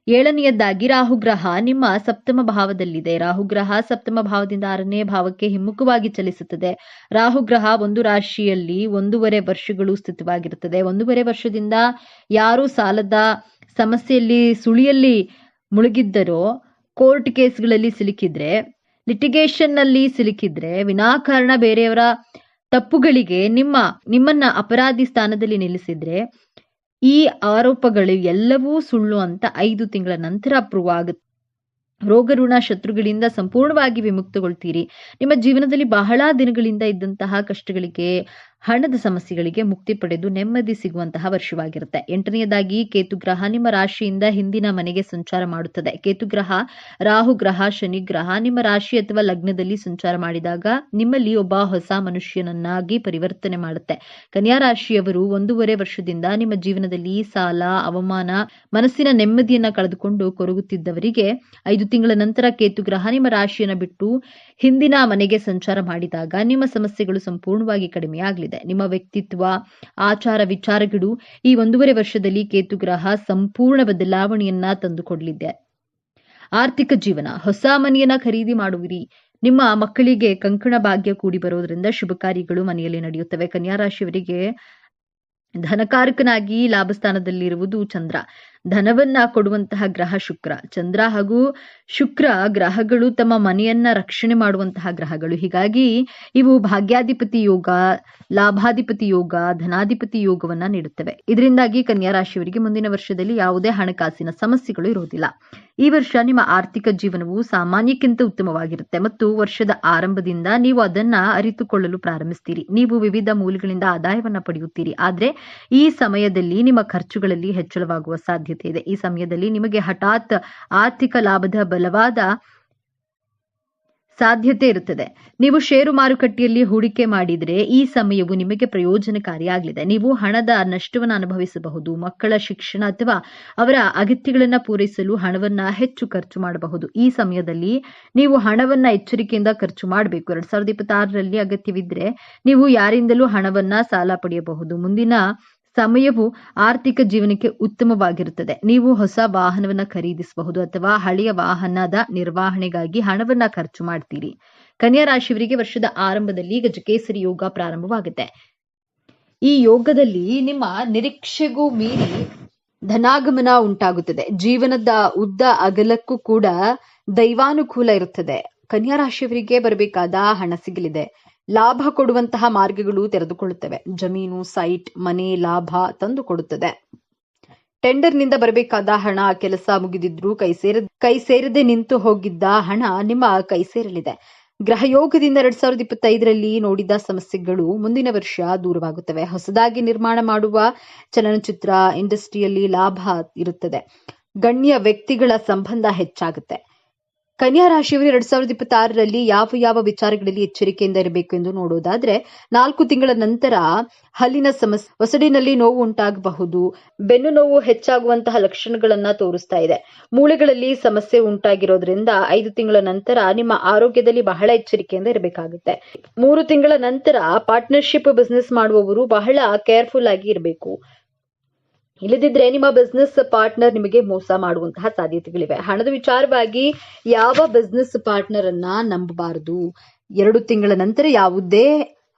7ನೇದಾಗಿ ರಾಹುಗ್ರಹ ನಿಮ್ಮ ಸಪ್ತಮ ಭಾವದಲ್ಲಿದೆ. ರಾಹುಗ್ರಹ ಸಪ್ತಮ ಭಾವದಿಂದ 6ನೇ ಭಾವಕ್ಕೆ ಹಿಮ್ಮುಖವಾಗಿ ಚಲಿಸುತ್ತದೆ. ರಾಹುಗ್ರಹ ಒಂದು ರಾಶಿಯಲ್ಲಿ 1.5 ವರ್ಷಗಳು ಸ್ಥಿತವಾಗಿರುತ್ತದೆ. 1.5 ವರ್ಷದಿಂದ ಯಾರು ಸಾಲದ ಸಮಸ್ಯೆಯಲ್ಲಿ, ಸುಳಿಯಲ್ಲಿ ಮುಳುಗಿದ್ದರೋ, ಕೋರ್ಟ್ ಕೇಸ್ಗಳಲ್ಲಿ ಸಿಲುಕಿದ್ರೆ, ಲಿಟಿಗೇಷನ್ ನಲ್ಲಿ ಸಿಲುಕಿದ್ರೆ, ವಿನಾಕಾರಣ ಬೇರೆಯವರ ತಪ್ಪುಗಳಿಗೆ ನಿಮ್ಮನ್ನ ಅಪರಾಧಿ ಸ್ಥಾನದಲ್ಲಿ ನಿಲ್ಲಿಸಿದ್ರೆ, ಈ ಆರೋಪಗಳು ಎಲ್ಲವೂ ಸುಳ್ಳು ಅಂತ 5 ತಿಂಗಳ ನಂತರ ಪ್ರೂವ್ ಆಗುತ್ತೆ. ರೋಗ ಋಣ ಶತ್ರುಗಳಿಂದ ಸಂಪೂರ್ಣವಾಗಿ ವಿಮುಕ್ತಗೊಳ್ತೀರಿ. ನಿಮ್ಮ ಜೀವನದಲ್ಲಿ ಬಹಳ ದಿನಗಳಿಂದ ಇದ್ದಂತಹ ಕಷ್ಟಗಳಿಗೆ, ಹಣದ ಸಮಸ್ಯೆಗಳಿಗೆ ಮುಕ್ತಿ ಪಡೆದು ನೆಮ್ಮದಿ ಸಿಗುವಂತಹ ವರ್ಷವಾಗಿರುತ್ತೆ. 8ನೇದಾಗಿ ಕೇತುಗ್ರಹ ನಿಮ್ಮ ರಾಶಿಯಿಂದ ಹಿಂದಿನ ಮನೆಗೆ ಸಂಚಾರ ಮಾಡುತ್ತದೆ. ಕೇತುಗ್ರಹ, ರಾಹುಗ್ರಹ, ಶನಿಗ್ರಹ ನಿಮ್ಮ ರಾಶಿ ಅಥವಾ ಲಗ್ನದಲ್ಲಿ ಸಂಚಾರ ಮಾಡಿದಾಗ ನಿಮ್ಮಲ್ಲಿ ಒಬ್ಬ ಹೊಸ ಮನುಷ್ಯನನ್ನಾಗಿ ಪರಿವರ್ತನೆ ಮಾಡುತ್ತೆ. ಕನ್ಯಾ ರಾಶಿಯವರು 1.5 ವರ್ಷದಿಂದ ನಿಮ್ಮ ಜೀವನದಲ್ಲಿ ಸಾಲ, ಅವಮಾನ, ಮನಸ್ಸಿನ ನೆಮ್ಮದಿಯನ್ನ ಕಳೆದುಕೊಂಡು ಕೊರಗುತ್ತಿದ್ದವರಿಗೆ 5 ತಿಂಗಳ ನಂತರ ಕೇತುಗ್ರಹ ನಿಮ್ಮ ರಾಶಿಯನ್ನು ಬಿಟ್ಟು ಹಿಂದಿನ ಮನೆಗೆ ಸಂಚಾರ ಮಾಡಿದಾಗ ನಿಮ್ಮ ಸಮಸ್ಯೆಗಳು ಸಂಪೂರ್ಣವಾಗಿ ಕಡಿಮೆಯಾಗಲಿದೆ. ನಿಮ್ಮ ವ್ಯಕ್ತಿತ್ವ, ಆಚಾರ ವಿಚಾರಗಳು ಈ 1.5 ವರ್ಷದಲ್ಲಿ ಕೇತುಗ್ರಹ ಸಂಪೂರ್ಣ ಬದಲಾವಣೆಯನ್ನ ತಂದುಕೊಡಲಿದೆ. ಆರ್ಥಿಕ ಜೀವನ, ಹೊಸ ಮನೆಯನ್ನ ಖರೀದಿ ಮಾಡುವಿರಿ. ನಿಮ್ಮ ಮಕ್ಕಳಿಗೆ ಕಂಕಣ ಭಾಗ್ಯ ಕೂಡಿ ಬರೋದ್ರಿಂದ ಶುಭ ಕಾರ್ಯಗಳು ಮನೆಯಲ್ಲಿ ನಡೆಯುತ್ತವೆ. ಕನ್ಯಾ ರಾಶಿಯವರಿಗೆ ಧನಕಾರಕನಾಗಿ ಲಾಭಸ್ಥಾನದಲ್ಲಿರುವುದು ಚಂದ್ರ. ಧನವನ್ನ ಕೊಡುವಂತಹ ಗ್ರಹ ಶುಕ್ರ. ಚಂದ್ರ ಹಾಗೂ ಶುಕ್ರ ಗ್ರಹಗಳು ತಮ್ಮ ಮನೆಯನ್ನ ರಕ್ಷಣೆ ಮಾಡುವಂತಹ ಗ್ರಹಗಳು. ಹೀಗಾಗಿ ಇವು ಭಾಗ್ಯಾಧಿಪತಿ ಯೋಗ, ಲಾಭಾಧಿಪತಿ ಯೋಗ, ಧನಾಧಿಪತಿ ಯೋಗವನ್ನ ನೀಡುತ್ತವೆ. ಇದರಿಂದಾಗಿ ಕನ್ಯಾ ರಾಶಿಯವರಿಗೆ ಮುಂದಿನ ವರ್ಷದಲ್ಲಿ ಯಾವುದೇ ಹಣಕಾಸಿನ ಸಮಸ್ಯೆಗಳು ಇರುವುದಿಲ್ಲ. ಈ ವರ್ಷ ನಿಮ್ಮ ಆರ್ಥಿಕ ಜೀವನವು ಸಾಮಾನ್ಯಕ್ಕಿಂತ ಉತ್ತಮವಾಗಿರುತ್ತೆ ಮತ್ತು ವರ್ಷದ ಆರಂಭದಿಂದ ನೀವು ಅದನ್ನ ಅರಿತುಕೊಳ್ಳಲು ಪ್ರಾರಂಭಿಸ್ತೀರಿ. ನೀವು ವಿವಿಧ ಮೂಲಗಳಿಂದ ಆದಾಯವನ್ನ ಪಡೆಯುತ್ತೀರಿ. ಆದ್ರೆ ಈ ಸಮಯದಲ್ಲಿ ನಿಮ್ಮ ಖರ್ಚುಗಳಲ್ಲಿ ಹೆಚ್ಚಳವಾಗುವ ಸಾಧ್ಯತೆ ಇದೆ. ಈ ಸಮಯದಲ್ಲಿ ನಿಮಗೆ ಹಠಾತ್ ಆರ್ಥಿಕ ಲಾಭದ ಬಲವಾದ ಸಾಧ್ಯತೆ ಇರುತ್ತದೆ. ನೀವು ಷೇರು ಮಾರುಕಟ್ಟೆಯಲ್ಲಿ ಹೂಡಿಕೆ ಮಾಡಿದ್ರೆ ಈ ಸಮಯವು ನಿಮಗೆ ಪ್ರಯೋಜನಕಾರಿಯಾಗಲಿದೆ. ನೀವು ಹಣದ ನಷ್ಟವನ್ನು ಅನುಭವಿಸಬಹುದು. ಮಕ್ಕಳ ಶಿಕ್ಷಣ ಅಥವಾ ಅವರ ಅಗತ್ಯಗಳನ್ನ ಪೂರೈಸಲು ಹಣವನ್ನ ಹೆಚ್ಚು ಖರ್ಚು ಮಾಡಬಹುದು. ಈ ಸಮಯದಲ್ಲಿ ನೀವು ಹಣವನ್ನ ಎಚ್ಚರಿಕೆಯಿಂದ ಖರ್ಚು ಮಾಡಬೇಕು. 2026ರಲ್ಲಿ ಅಗತ್ಯವಿದ್ರೆ ನೀವು ಯಾರಿಂದಲೂ ಹಣವನ್ನ ಸಾಲ ಪಡೆಯಬಹುದು. ಮುಂದಿನ ಸಮಯವು ಆರ್ಥಿಕ ಜೀವನಕ್ಕೆ ಉತ್ತಮವಾಗಿರುತ್ತದೆ. ನೀವು ಹೊಸ ವಾಹನವನ್ನ ಖರೀದಿಸಬಹುದು ಅಥವಾ ಹಳೆಯ ವಾಹನದ ನಿರ್ವಹಣೆಗಾಗಿ ಹಣವನ್ನ ಖರ್ಚು ಮಾಡ್ತೀರಿ. ಕನ್ಯಾ ರಾಶಿಯವರಿಗೆ ವರ್ಷದ ಆರಂಭದಲ್ಲಿ ಗಜಕೇಸರಿ ಯೋಗ ಪ್ರಾರಂಭವಾಗುತ್ತೆ. ಈ ಯೋಗದಲ್ಲಿ ನಿಮ್ಮ ನಿರೀಕ್ಷೆಗೂ ಮೀರಿ ಧನಾಗಮನ ಉಂಟಾಗುತ್ತದೆ. ಜೀವನದ ಉದ್ದ ಅಗಲಕ್ಕೂ ಕೂಡ ದೈವಾನುಕೂಲ ಇರುತ್ತದೆ. ಕನ್ಯಾ ರಾಶಿಯವರಿಗೆ ಬರಬೇಕಾದ ಹಣ ಸಿಗಲಿದೆ. ಲಾಭ ಕೊಡುವಂತಹ ಮಾರ್ಗಗಳು ತೆರೆದುಕೊಳ್ಳುತ್ತವೆ. ಜಮೀನು, ಸೈಟ್, ಮನೆ ಲಾಭ ತಂದು ಕೊಡುತ್ತದೆ. ಟೆಂಡರ್ನಿಂದ ಬರಬೇಕಾದ ಹಣ, ಕೆಲಸ ಮುಗಿದಿದ್ರು ಕೈ ಸೇರದೆ ನಿಂತು ಹೋಗಿದ್ದ ಹಣ ನಿಮ್ಮ ಕೈ ಸೇರಲಿದೆ. ಗ್ರಹಯೋಗದಿಂದ 2025ರಲ್ಲಿ ನೋಡಿದ ಸಮಸ್ಯೆಗಳು ಮುಂದಿನ ವರ್ಷ ದೂರವಾಗುತ್ತವೆ. ಹೊಸದಾಗಿ ನಿರ್ಮಾಣ ಮಾಡುವ ಚಲನಚಿತ್ರ ಇಂಡಸ್ಟ್ರಿಯಲ್ಲಿ ಲಾಭ ಇರುತ್ತದೆ. ಗಣ್ಯ ವ್ಯಕ್ತಿಗಳ ಸಂಬಂಧ ಹೆಚ್ಚಾಗುತ್ತೆ. ಕನ್ಯಾ ರಾಶಿಯವರು 2026ರಲ್ಲಿ ಯಾವ ವಿಚಾರಗಳಲ್ಲಿ ಎಚ್ಚರಿಕೆಯಿಂದ ಇರಬೇಕು ಎಂದು ನೋಡೋದಾದ್ರೆ, 4 ತಿಂಗಳ ನಂತರ ಹಲ್ಲಿನ ಸಮಸ್ಯೆ, ಒಸಡಿನಲ್ಲಿ ನೋವು ಉಂಟಾಗಬಹುದು. ಬೆನ್ನು ನೋವು ಹೆಚ್ಚಾಗುವಂತಹ ಲಕ್ಷಣಗಳನ್ನ ತೋರಿಸ್ತಾ ಇದೆ. ಮೂಳೆಗಳಲ್ಲಿ ಸಮಸ್ಯೆ ಉಂಟಾಗಿರೋದ್ರಿಂದ 5 ತಿಂಗಳ ನಂತರ ನಿಮ್ಮ ಆರೋಗ್ಯದಲ್ಲಿ ಬಹಳ ಎಚ್ಚರಿಕೆಯಿಂದ ಇರಬೇಕಾಗುತ್ತೆ. 3 ತಿಂಗಳ ನಂತರ ಪಾರ್ಟ್ನರ್ಶಿಪ್ ಬಿಸ್ನೆಸ್ ಮಾಡುವವರು ಬಹಳ ಕೇರ್ಫುಲ್ ಆಗಿ ಇರಬೇಕು. ಇಲ್ಲದಿದ್ರೆ ನಿಮ್ಮ ಬಿಸ್ನೆಸ್ ಪಾರ್ಟ್ನರ್ ನಿಮಗೆ ಮೋಸ ಮಾಡುವಂತಹ ಸಾಧ್ಯತೆಗಳಿವೆ. ಹಣದ ವಿಚಾರವಾಗಿ ಯಾವ ಬಿಸ್ನೆಸ್ ಪಾರ್ಟ್ನರ್ ಅನ್ನ ನಂಬಬಾರದು. 2 ತಿಂಗಳ ನಂತರ ಯಾವುದೇ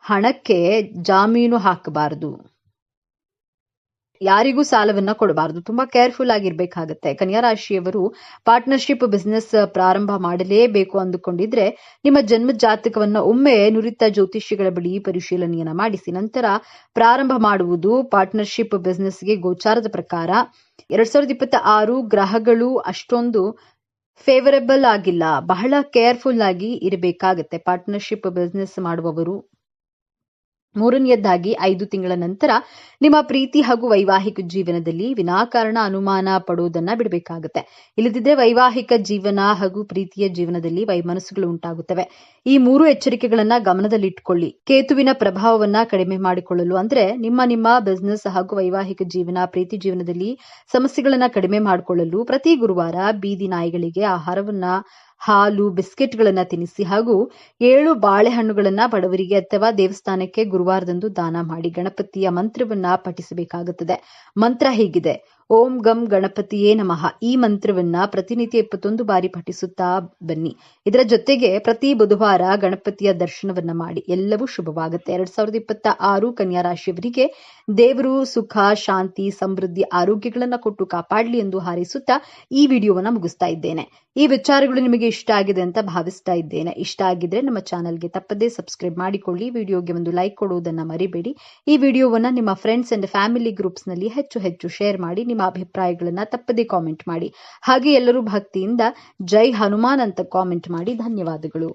ಹಣಕ್ಕೆ ಜಾಮೀನು ಹಾಕಬಾರದು. ಯಾರಿಗೂ ಸಾಲವನ್ನ ಕೊಡಬಾರದು. ತುಂಬಾ ಕೇರ್ಫುಲ್ ಆಗಿರ್ಬೇಕಾಗತ್ತೆ. ಕನ್ಯಾ ರಾಶಿಯವರು ಪಾರ್ಟ್ನರ್ಶಿಪ್ ಬಿಸ್ನೆಸ್ ಪ್ರಾರಂಭ ಮಾಡಲೇಬೇಕು ಅಂದುಕೊಂಡಿದ್ರೆ ನಿಮ್ಮ ಜನ್ಮ ಜಾತಕವನ್ನ ಒಮ್ಮೆ ನುರಿತ ಜ್ಯೋತಿಷಿಗಳ ಬಳಿ ಪರಿಶೀಲನೆಯನ್ನ ಮಾಡಿಸಿ ನಂತರ ಪ್ರಾರಂಭ ಮಾಡುವುದು ಪಾರ್ಟ್ನರ್ಶಿಪ್ ಬಿಸ್ನೆಸ್ಗೆ. ಗೋಚಾರದ ಪ್ರಕಾರ 2026 ಗ್ರಹಗಳು ಅಷ್ಟೊಂದು ಫೇವರೇಬಲ್ ಆಗಿಲ್ಲ. ಬಹಳ ಕೇರ್ಫುಲ್ ಆಗಿ ಇರಬೇಕಾಗತ್ತೆ ಪಾರ್ಟ್ನರ್ಶಿಪ್ ಬಿಸ್ನೆಸ್ ಮಾಡುವವರು. 3ನೇದಾಗಿ 5 ತಿಂಗಳ ನಂತರ ನಿಮ್ಮ ಪ್ರೀತಿ ಹಾಗೂ ವೈವಾಹಿಕ ಜೀವನದಲ್ಲಿ ವಿನಾಕಾರಣ ಅನುಮಾನ ಪಡುವುದನ್ನ ಬಿಡಬೇಕಾಗುತ್ತೆ. ಇಲ್ಲದಿದ್ದರೆ ವೈವಾಹಿಕ ಜೀವನ ಹಾಗೂ ಪ್ರೀತಿಯ ಜೀವನದಲ್ಲಿ ವೈಮನಸ್ಸುಗಳು ಉಂಟಾಗುತ್ತವೆ. ಈ 3 ಎಚ್ಚರಿಕೆಗಳನ್ನ ಗಮನದಲ್ಲಿಟ್ಟುಕೊಳ್ಳಿ. ಕೇತುವಿನ ಪ್ರಭಾವವನ್ನ ಕಡಿಮೆ ಮಾಡಿಕೊಳ್ಳಲು ಅಂದ್ರೆ ನಿಮ್ಮ ಬಿಸ್ನೆಸ್ ಹಾಗೂ ವೈವಾಹಿಕ ಜೀವನ, ಪ್ರೀತಿ ಜೀವನದಲ್ಲಿ ಸಮಸ್ಯೆಗಳನ್ನ ಕಡಿಮೆ ಮಾಡಿಕೊಳ್ಳಲು ಪ್ರತಿ ಗುರುವಾರ ಬೀದಿ ನಾಯಿಗಳಿಗೆ ಆಹಾರವನ್ನ, ಹಾಲು, ಬಿಸ್ಕೆಟ್ಗಳನ್ನ ತಿನ್ನಿಸಿ ಹಾಗೂ 7 ಬಾಳೆಹಣ್ಣುಗಳನ್ನ ಬಡವರಿಗೆ ಅಥವಾ ದೇವಸ್ಥಾನಕ್ಕೆ ಗುರುವಾರದಂದು ದಾನ ಮಾಡಿ. ಗಣಪತಿಯ ಮಂತ್ರವನ್ನ ಪಠಿಸಬೇಕಾಗುತ್ತದೆ. ಮಂತ್ರ ಹೀಗಿದೆ: ಓಂ ಗಂ ಗಣಪತಿಯೇ ನಮಃ. ಈ ಮಂತ್ರವನ್ನ ಪ್ರತಿನಿತ್ಯ 21 ಬಾರಿ ಪಠಿಸುತ್ತಾ ಬನ್ನಿ. ಇದರ ಜೊತೆಗೆ ಪ್ರತಿ ಬುಧವಾರ ಗಣಪತಿಯ ದರ್ಶನವನ್ನ ಮಾಡಿ. ಎಲ್ಲವೂ ಶುಭವಾಗುತ್ತೆ. 2026 ಕನ್ಯಾ ರಾಶಿಯವರಿಗೆ ದೇವರು ಸುಖ, ಶಾಂತಿ, ಸಮೃದ್ಧಿ, ಆರೋಗ್ಯಗಳನ್ನ ಕೊಟ್ಟು ಕಾಪಾಡಲಿ ಎಂದು ಹಾರೈಸುತ್ತಾ ಈ ವಿಡಿಯೋವನ್ನ ಮುಗಿಸ್ತಾ ಇದ್ದೇನೆ. ಈ ವಿಚಾರಗಳು ನಿಮಗೆ ಇಷ್ಟ ಆಗಿದೆ ಅಂತ ಭಾವಿಸ್ತಾ ಇದ್ದೇನೆ. ಇಷ್ಟ ಆಗಿದ್ರೆ ನಮ್ಮ ಚಾನೆಲ್ಗೆ ತಪ್ಪದೇ ಸಬ್ಸ್ಕ್ರೈಬ್ ಮಾಡಿಕೊಳ್ಳಿ. ವಿಡಿಯೋಗೆ ಒಂದು ಲೈಕ್ ಕೊಡುವುದನ್ನ ಮರಿಬೇಡಿ. ಈ ವಿಡಿಯೋವನ್ನ ನಿಮ್ಮ ಫ್ರೆಂಡ್ಸ್ ಅಂಡ್ ಫ್ಯಾಮಿಲಿ ಗ್ರೂಪ್ಸ್ ನಲ್ಲಿ ಹೆಚ್ಚು ಶೇರ್ ಮಾಡಿ. ನಿಮ್ಮ ಅಭಿಪ್ರಾಯಗಳನ್ನ ತಪ್ಪದೇ ಕಾಮೆಂಟ್ ಮಾಡಿ. ಹಾಗೆ ಎಲ್ಲರೂ ಭಕ್ತಿಯಿಂದ ಜೈ ಹನುಮಾನ್ ಅಂತ ಕಾಮೆಂಟ್ ಮಾಡಿ. ಧನ್ಯವಾದಗಳು.